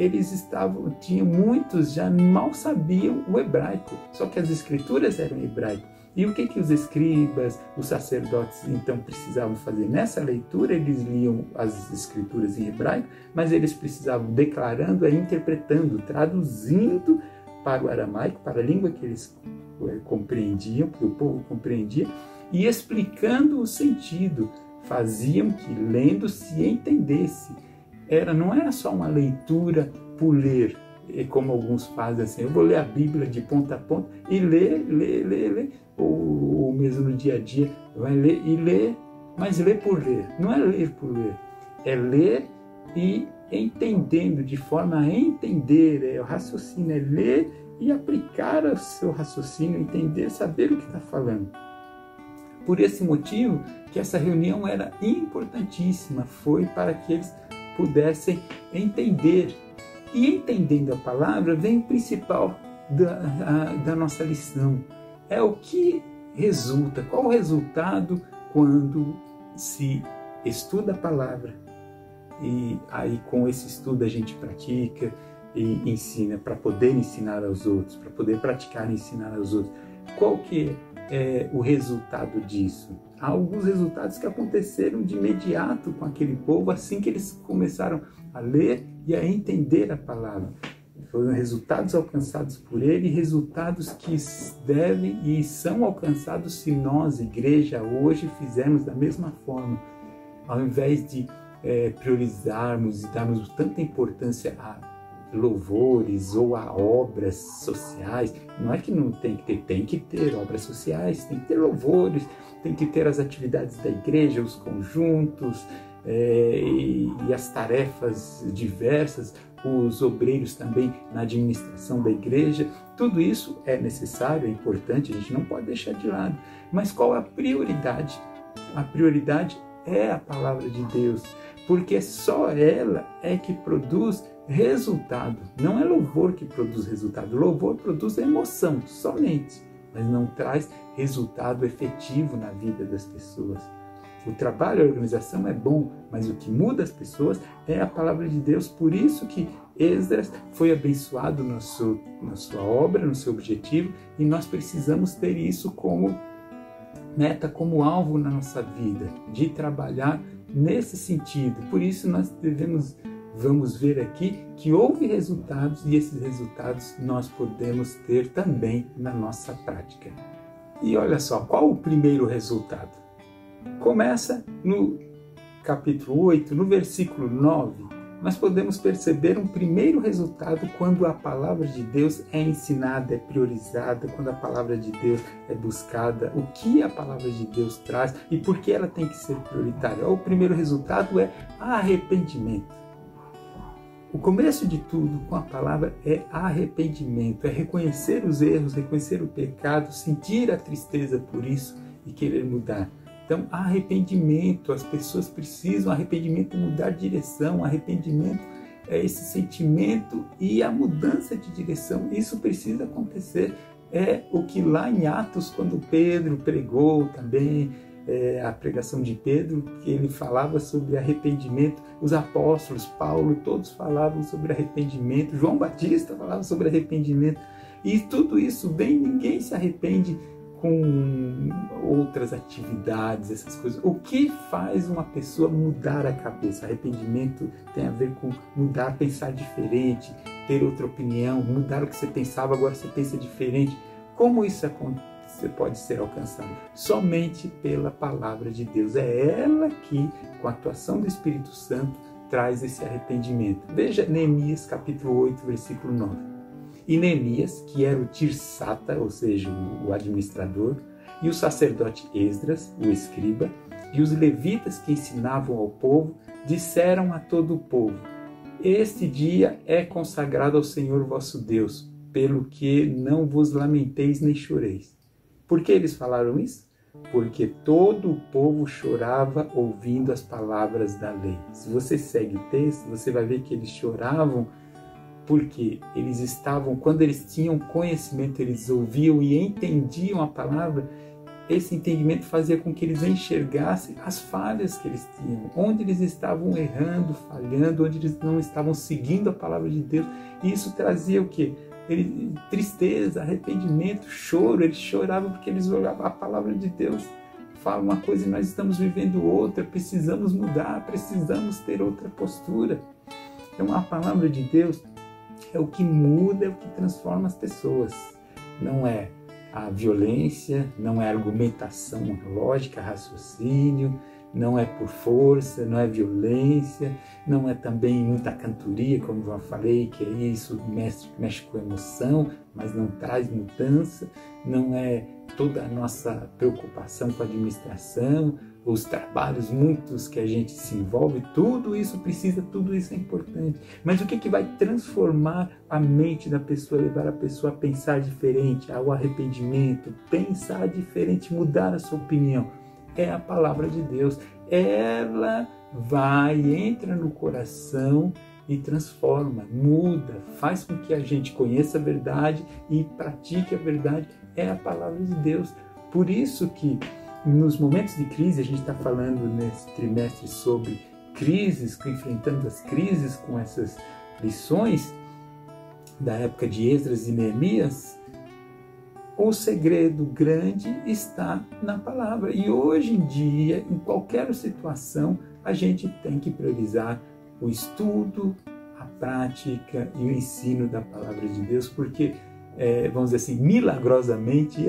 muitos já mal sabiam o hebraico, só que as escrituras eram em hebraico. E o que os escribas, os sacerdotes, então precisavam fazer? Nessa leitura, eles liam as escrituras em hebraico, mas eles precisavam declarando, interpretando, traduzindo para o aramaico, para a língua que eles compreendiam, que o povo compreendia, e explicando o sentido, faziam que lendo se entendesse. Não era só uma leitura por ler, como alguns fazem assim, eu vou ler a Bíblia de ponta a ponta e ler, ou mesmo no dia a dia, vai ler e ler, mas ler por ler. Não é ler por ler, é ler e entendendo, de forma a entender, o raciocínio, é ler e aplicar o seu raciocínio, entender, saber o que está falando. Por esse motivo que essa reunião era importantíssima, foi para que eles pudessem entender. E entendendo a palavra, vem o principal da nossa lição. É o que resulta, qual o resultado quando se estuda a palavra. E aí com esse estudo a gente pratica e ensina, para poder ensinar aos outros, para poder praticar e ensinar aos outros. Qual que é o resultado disso? Há alguns resultados que aconteceram de imediato com aquele povo assim que eles começaram a ler e a entender a palavra. Foram resultados alcançados por ele, resultados que devem e são alcançados se nós, igreja, hoje fizermos da mesma forma. Ao invés de priorizarmos e darmos tanta importância a louvores ou a obras sociais, não é que não tem que ter obras sociais, tem que ter louvores, tem que ter as atividades da igreja, os conjuntos e as tarefas diversas, os obreiros também na administração da igreja. Tudo isso é necessário, é importante, a gente não pode deixar de lado. Mas qual a prioridade? A prioridade é a palavra de Deus, porque só ela é que produz resultado. Não é louvor que produz resultado. Louvor produz emoção somente, mas não traz resultado efetivo na vida das pessoas. O trabalho, a organização é bom, mas o que muda as pessoas é a palavra de Deus. Por isso que Esdras foi abençoado na sua obra, no seu objetivo, e nós precisamos ter isso como meta, como alvo na nossa vida, de trabalhar nesse sentido. Por isso nós vamos ver aqui que houve resultados, e esses resultados nós podemos ter também na nossa prática. E olha só, qual o primeiro resultado? Começa no capítulo 8, no versículo 9, nós podemos perceber um primeiro resultado quando a palavra de Deus é ensinada, é priorizada, quando a palavra de Deus é buscada, o que a palavra de Deus traz e por que ela tem que ser prioritária. O primeiro resultado é arrependimento. O começo de tudo com a palavra é arrependimento, é reconhecer os erros, reconhecer o pecado, sentir a tristeza por isso e querer mudar. Então, arrependimento, as pessoas precisam, arrependimento é mudar de direção, arrependimento é esse sentimento e a mudança de direção, isso precisa acontecer. É o que lá em Atos, quando Pedro pregou também, a pregação de Pedro, que ele falava sobre arrependimento, os apóstolos, Paulo, todos falavam sobre arrependimento, João Batista falava sobre arrependimento, e tudo isso vem, ninguém se arrepende com outras atividades, essas coisas. O que faz uma pessoa mudar a cabeça? Arrependimento tem a ver com mudar, pensar diferente, ter outra opinião, mudar o que você pensava, agora você pensa diferente. Como isso pode ser alcançado? Somente pela palavra de Deus. É ela que, com a atuação do Espírito Santo, traz esse arrependimento. Veja Neemias capítulo 8, versículo 9. E Neemias, que era o Tirsata, ou seja, o administrador, e o sacerdote Esdras, o escriba, e os levitas que ensinavam ao povo, disseram a todo o povo: este dia é consagrado ao Senhor vosso Deus, pelo que não vos lamenteis nem choreis. Por que eles falaram isso? Porque todo o povo chorava ouvindo as palavras da lei. Se você segue o texto, você vai ver que eles choravam porque eles estavam, quando eles tinham conhecimento, eles ouviam e entendiam a palavra, esse entendimento fazia com que eles enxergassem as falhas que eles tinham, onde eles estavam errando, falhando, onde eles não estavam seguindo a palavra de Deus. E isso trazia o quê? Tristeza, arrependimento, choro. Eles choravam porque eles olhavam a palavra de Deus, fala uma coisa e nós estamos vivendo outra, precisamos mudar, precisamos ter outra postura. Então a palavra de Deus é o que muda, é o que transforma as pessoas. Não é a violência, não é a argumentação lógica, raciocínio, não é por força, não é violência, não é também muita cantoria, como eu já falei, que isso mexe com emoção, mas não traz mudança, não é toda a nossa preocupação com a administração, os trabalhos muitos que a gente se envolve, tudo isso precisa, tudo isso é importante. Mas o que vai transformar a mente da pessoa, levar a pessoa a pensar diferente, ao arrependimento, pensar diferente, mudar a sua opinião? É a palavra de Deus. Ela vai, entra no coração e transforma, muda, faz com que a gente conheça a verdade e pratique a verdade. É a palavra de Deus. Por isso que nos momentos de crise, a gente está falando nesse trimestre sobre crises, enfrentando as crises com essas lições da época de Esdras e Neemias, o segredo grande está na palavra. E hoje em dia, em qualquer situação, a gente tem que priorizar o estudo, a prática e o ensino da palavra de Deus, porque, vamos dizer assim, milagrosamente,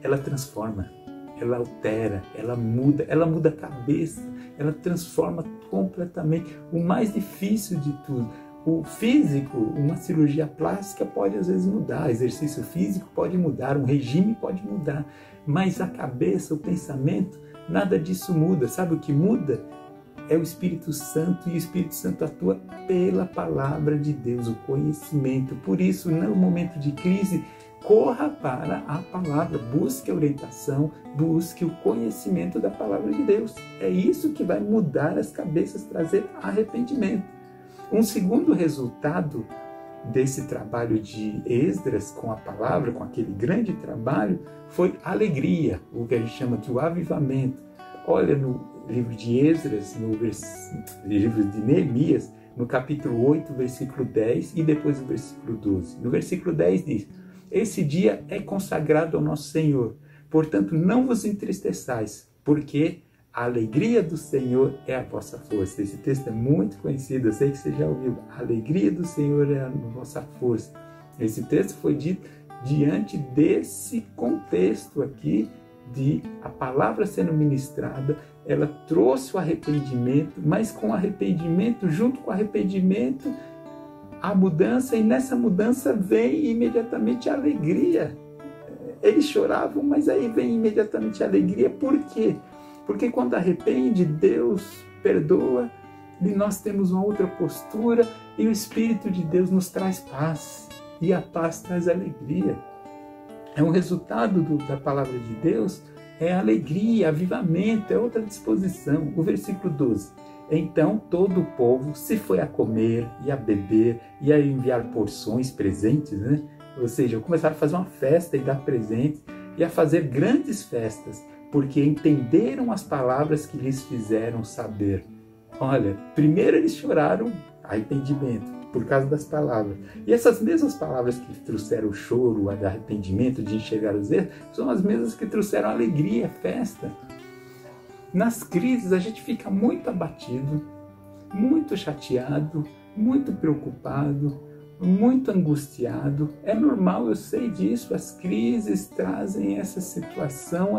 ela transforma, ela altera, ela muda a cabeça, ela transforma completamente. O mais difícil de tudo, o físico, uma cirurgia plástica pode às vezes mudar, exercício físico pode mudar, um regime pode mudar, mas a cabeça, o pensamento, nada disso muda. Sabe o que muda? É o Espírito Santo, e o Espírito Santo atua pela palavra de Deus, o conhecimento. Por isso, no momento de crise, corra para a palavra, busque a orientação, busque o conhecimento da palavra de Deus. É isso que vai mudar as cabeças, trazer arrependimento. Um segundo resultado desse trabalho de Esdras com a palavra, com aquele grande trabalho, foi alegria, o que a gente chama de avivamento. Olha no livro de Esdras, no livro de Neemias, no capítulo 8, versículo 10 e depois o versículo 12. No versículo 10 diz: esse dia é consagrado ao nosso Senhor, portanto não vos entristeçais, porque a alegria do Senhor é a vossa força. Esse texto é muito conhecido, eu sei que você já ouviu. A alegria do Senhor é a vossa força. Esse texto foi dito diante desse contexto aqui, de a palavra sendo ministrada, ela trouxe o arrependimento, mas com arrependimento, junto com o arrependimento, a mudança, e nessa mudança vem imediatamente a alegria. Eles choravam, mas aí vem imediatamente a alegria. Por quê? Porque quando arrepende, Deus perdoa, e nós temos uma outra postura, e o Espírito de Deus nos traz paz, e a paz traz alegria. É um resultado da palavra de Deus, é alegria, avivamento, é outra disposição. O versículo 12. Então todo o povo se foi a comer e a beber e a enviar porções, presentes, né? Ou seja, começaram a fazer uma festa e dar presentes e a fazer grandes festas, porque entenderam as palavras que lhes fizeram saber. Olha, primeiro eles choraram, arrependimento, por causa das palavras. E essas mesmas palavras que trouxeram o choro, o arrependimento, de enxergar os erros, são as mesmas que trouxeram alegria, festa. Nas crises a gente fica muito abatido, muito chateado, muito preocupado, muito angustiado. É normal, eu sei disso, as crises trazem essa situação,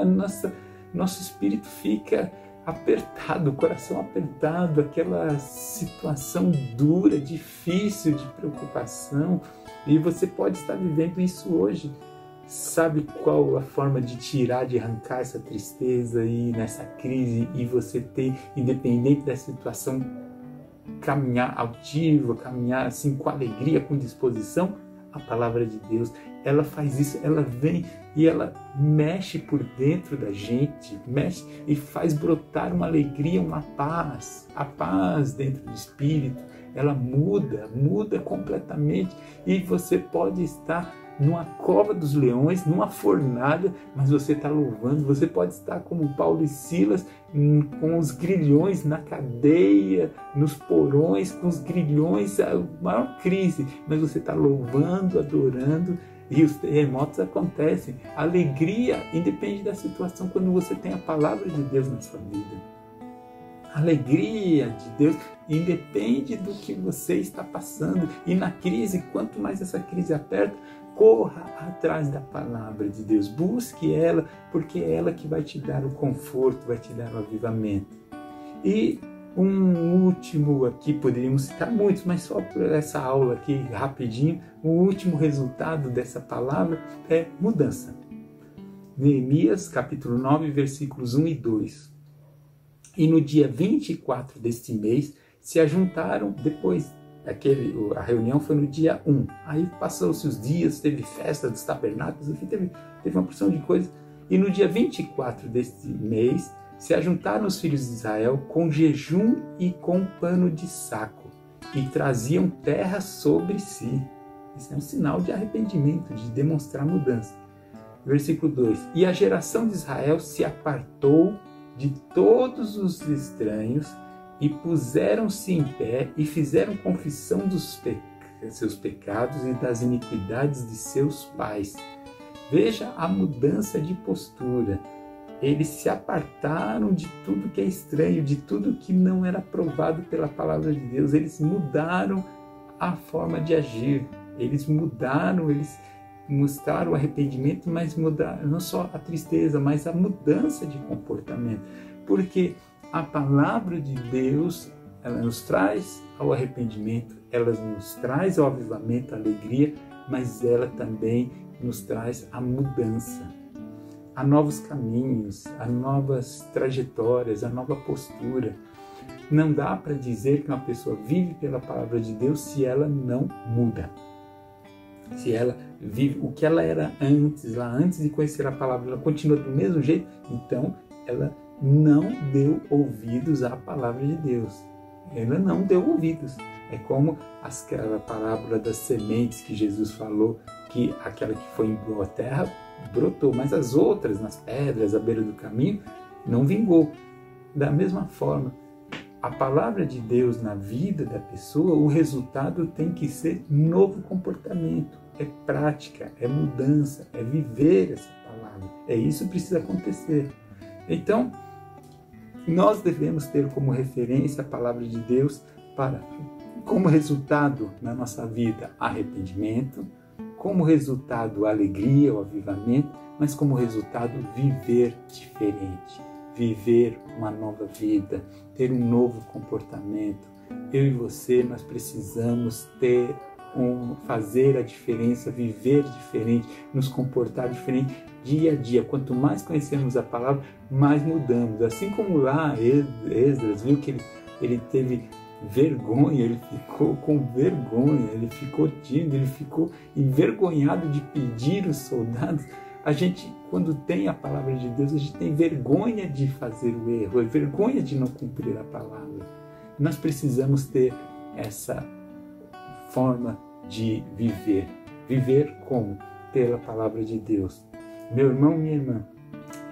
nosso espírito fica apertado, o coração apertado, aquela situação dura, difícil, de preocupação, e você pode estar vivendo isso hoje. Sabe qual a forma de tirar, de arrancar essa tristeza aí nessa crise, e você ter, independente da situação, caminhar altivo, caminhar assim com alegria, com disposição? A palavra de Deus, ela faz isso, ela vem e ela mexe por dentro da gente, mexe e faz brotar uma alegria, uma paz, a paz dentro do espírito. Ela muda completamente, e você pode estar numa cova dos leões, numa fornalha, mas você está louvando. Você pode estar como Paulo e Silas, com os grilhões na cadeia, nos porões, com os grilhões, a maior crise, mas você está louvando, adorando, e os terremotos acontecem. A alegria independe da situação quando você tem a palavra de Deus na sua vida. A alegria de Deus independe do que você está passando. E na crise, quanto mais essa crise aperta, corra atrás da palavra de Deus. Busque ela, porque é ela que vai te dar o conforto, vai te dar o avivamento. E um último aqui, poderíamos citar muitos, mas só por essa aula aqui, rapidinho, o último resultado dessa palavra é mudança. Neemias, capítulo 9, versículos 1 e 2. E no dia 24 deste mês, se ajuntaram, depois, a reunião foi no dia 1. Aí passou-se os dias, teve festa dos tabernáculos, enfim, teve uma porção de coisas. E no dia 24 deste mês, se ajuntaram os filhos de Israel com jejum e com pano de saco, e traziam terra sobre si. Isso é um sinal de arrependimento, de demonstrar mudança. Versículo 2. E a geração de Israel se apartou de todos os estranhos, e puseram-se em pé e fizeram confissão dos seus pecados e das iniquidades de seus pais. Veja a mudança de postura. Eles se apartaram de tudo que é estranho, de tudo que não era aprovado pela palavra de Deus. Eles mudaram a forma de agir. Eles mudaram, eles mostraram o arrependimento, mas mudaram não só a tristeza, mas a mudança de comportamento. Porque a palavra de Deus, ela nos traz ao arrependimento, ela nos traz ao avivamento, a alegria, mas ela também nos traz a mudança, a novos caminhos, a novas trajetórias, a nova postura. Não dá para dizer que uma pessoa vive pela palavra de Deus se ela não muda. Se ela vive o que ela era antes, lá antes de conhecer a palavra, ela continua do mesmo jeito, então ela não deu ouvidos à palavra de Deus. Ela não deu ouvidos. É como aquela parábola das sementes que Jesus falou, que aquela que foi em boa terra brotou, mas as outras, nas pedras, à beira do caminho, não vingou. da mesma forma, a palavra de Deus na vida da pessoa, o resultado tem que ser novo comportamento, é prática, é mudança, é viver essa palavra. É isso que precisa acontecer. Então, nós devemos ter como referência a palavra de Deus para, como resultado na nossa vida, arrependimento, como resultado alegria, o avivamento, mas como resultado viver diferente, viver uma nova vida, ter um novo comportamento. Eu e você, nós precisamos fazer a diferença, viver diferente, nos comportar diferente dia a dia. Quanto mais conhecemos a palavra, mais mudamos. Assim como lá Esdras viu que ele teve vergonha, ele ficou com vergonha, ele ficou tímido, ele ficou envergonhado de pedir os soldados. A gente, quando tem a palavra de Deus, a gente tem vergonha de fazer o erro, vergonha de não cumprir a palavra. Nós precisamos ter essa forma de viver. Viver como? Pela palavra de Deus. Meu irmão, minha irmã,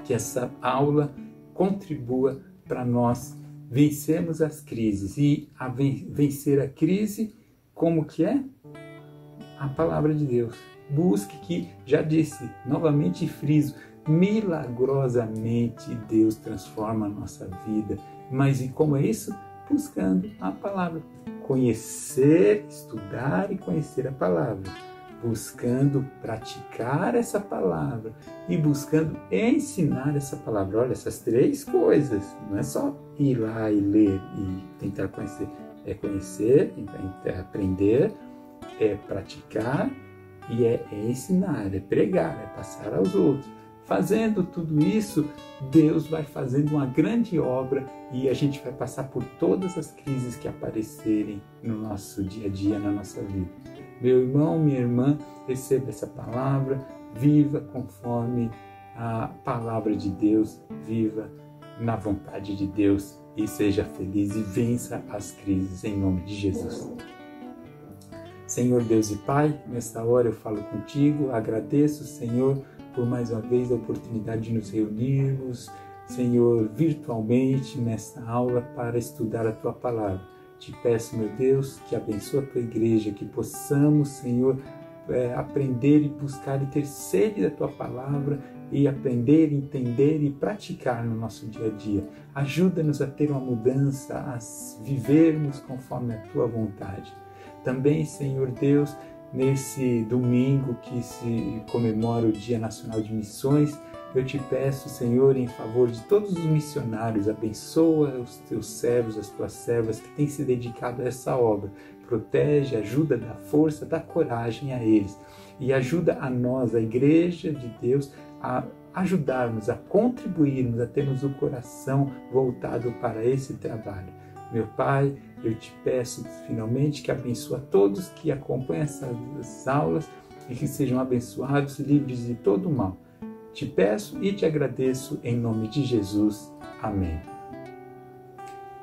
que essa aula contribua para nós vencermos as crises. E vencer a crise, como que é? A palavra de Deus. Busque que, já disse, novamente friso, milagrosamente Deus transforma a nossa vida. Mas e como é isso? Buscando a palavra. Conhecer, estudar e conhecer a palavra. Buscando praticar essa palavra e buscando ensinar essa palavra. Olha, essas três coisas. Não é só ir lá e ler e tentar conhecer. É conhecer, é aprender, é praticar e é ensinar, é pregar, é passar aos outros. Fazendo tudo isso, Deus vai fazendo uma grande obra e a gente vai passar por todas as crises que aparecerem no nosso dia a dia, na nossa vida. Meu irmão, minha irmã, receba essa palavra, viva conforme a palavra de Deus, viva na vontade de Deus e seja feliz e vença as crises em nome de Jesus. Senhor Deus e Pai, nesta hora eu falo contigo, agradeço, Senhor, por mais uma vez a oportunidade de nos reunirmos, Senhor, virtualmente nesta aula para estudar a Tua Palavra. Te peço, meu Deus, que abençoe a Tua igreja, que possamos, Senhor, aprender e buscar e ter sede da Tua Palavra e aprender, entender e praticar no nosso dia a dia. Ajuda-nos a ter uma mudança, a vivermos conforme a Tua vontade. Também, Senhor Deus, nesse domingo que se comemora o Dia Nacional de Missões, eu te peço, Senhor, em favor de todos os missionários, abençoa os teus servos, as tuas servas que têm se dedicado a essa obra. Protege, ajuda, dá força, dá coragem a eles. E ajuda a nós, a Igreja de Deus, a ajudarmos, a contribuirmos, a termos o coração voltado para esse trabalho. Meu Pai, eu te peço finalmente que abençoe a todos que acompanham essas aulas e que sejam abençoados, livres de todo o mal. Te peço e te agradeço em nome de Jesus. Amém.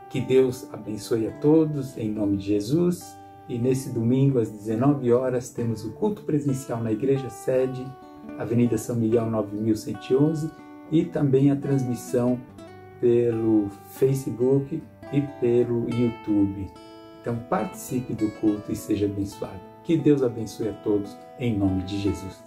Que Deus abençoe a todos em nome de Jesus. E nesse domingo, às 19 horas, temos o culto presencial na Igreja Sede, Avenida São Miguel 9111, e também a transmissão pelo Facebook e pelo YouTube. Então participe do culto e seja abençoado. Que Deus abençoe a todos em nome de Jesus.